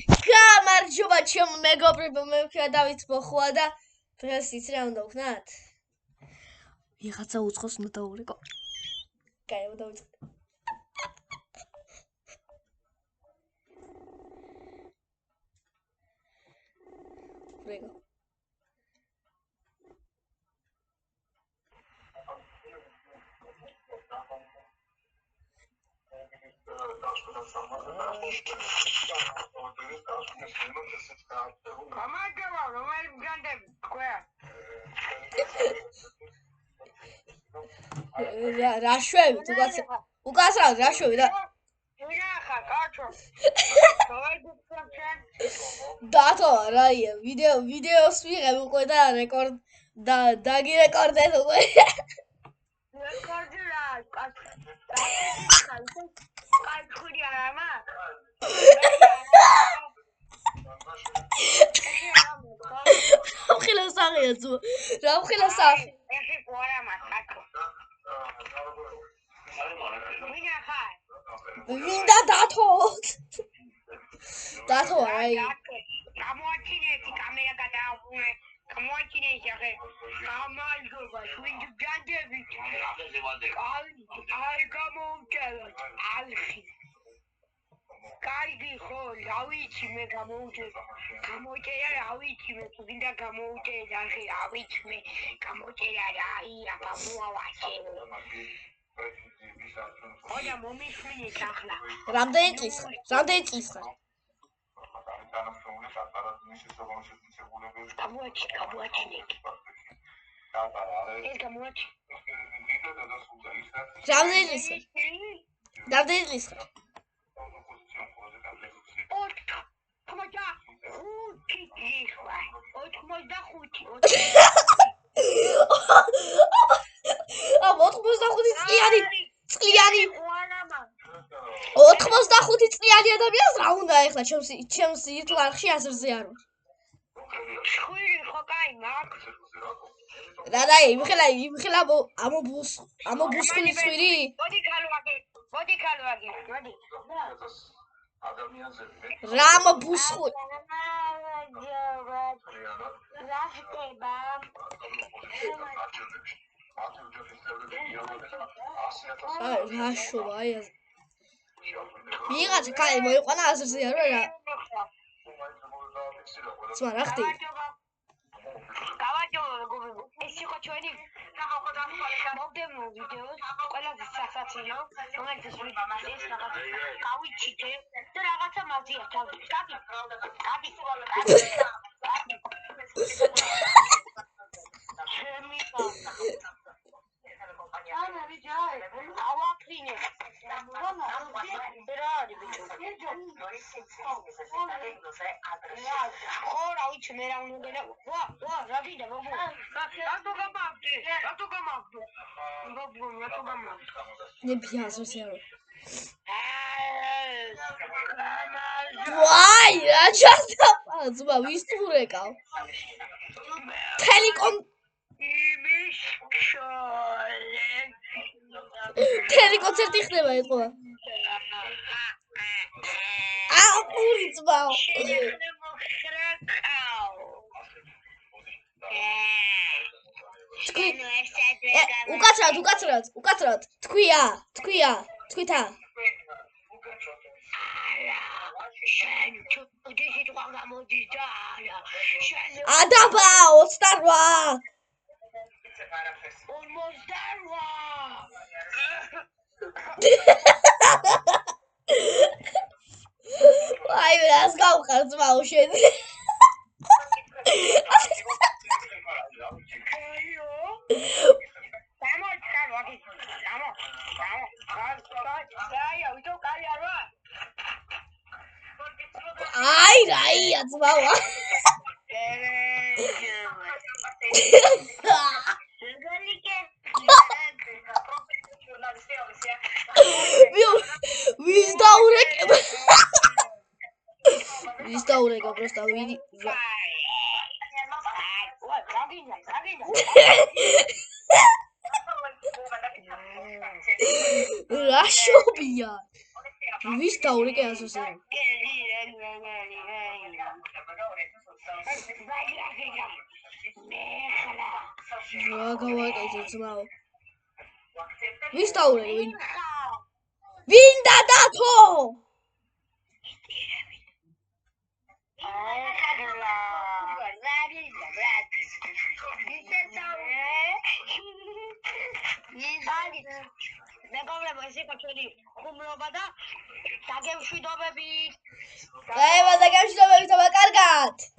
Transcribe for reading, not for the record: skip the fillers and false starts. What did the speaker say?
გამარჯობა ჩემო მეგობრებო, მე ვქნა დავით მოხვა და დღეს იცი რა უნდა ვქნათ? ვიღაცა უცხოს უნდა დაურეკო. კაი, დავიწყე. რეგო. რა შვევი თუ უკაცრავ რა შვევი და დათო რაია ვიდეოს ვიღებ უკვე და რეკორდ და დაგირეკორდეთ უკვე რეკორდი რა კაი არამა ხილა სახია ძუ რა ხილა სახი ეხი ყურამა ხაკო ვინა ხარ ვინდა დათო დათო რაი გამოაჩინეთი კამერა გადააყურე გამოაჩინეთი ახე გამარჯობა ვინდა განდებით აი გამოუჭეროთ ალხი კარგი ხო რა ვიცი მე გამოუჭერა რა ვიცი მე თუ გინდა გამოუჭერა ახი რა ვიცი მე გამოუჭერა რა აბა მოავაჩე ოღონდ მომიშვინე ახლა რამდენი წლის ხარ გამოაჩინე ეს გამოაჩინე რამდენი წლის ხარ აბა 85 წლიანი 85 წლიანი ადამიანს რა უნდა ეხლა ჩემს ირთვარხში აზრზე არ ვარ ხვირი ხო კაი მაქვს რა იმხელა ამობუსხული ხვირი მოდი ქალვაგი მოდი რა ამობუსხული რა ხდება რა შოვა აი ვიღაცა კაი მოიყვანა აზრზე არ ვარ რა ძმა რა ხდება გავაჯობო ეს იყო ჩვენი მომდევნო ვიდეოს ყველაზე სასაცილო რომელიც ეს რაღაცა გავიჩიტე და რაღაცა მაზია თავი კაი ჩემი ანა ვიჯაი ავაფრინე ხო რა ვიცი მე რა უნდა და რა გინდა ბაბუ რატო გამაგდი ნებია აზრზე არ ვარ რა ჩასდა ძმა ვის თურეკავ თელი კონცერტი ხდება იყო აყური ძმა უკაცრავად თქვია თქვითა ადაბა 28 აი რას გავხარ ძმაო შენ აი რაია ძმაო ვის დაურეკა просто ვიდი რა შობია ვის დაურეკა ასოზე რა გავაკეთე ძმაო? ვის დაურეკე? ვინ დადათო? მეგობრებო, ეს იყო ჩვენი ხუმრობა და დაგემშვიდობებით. დაემატა გამშვიდობებით, აბა კარგად.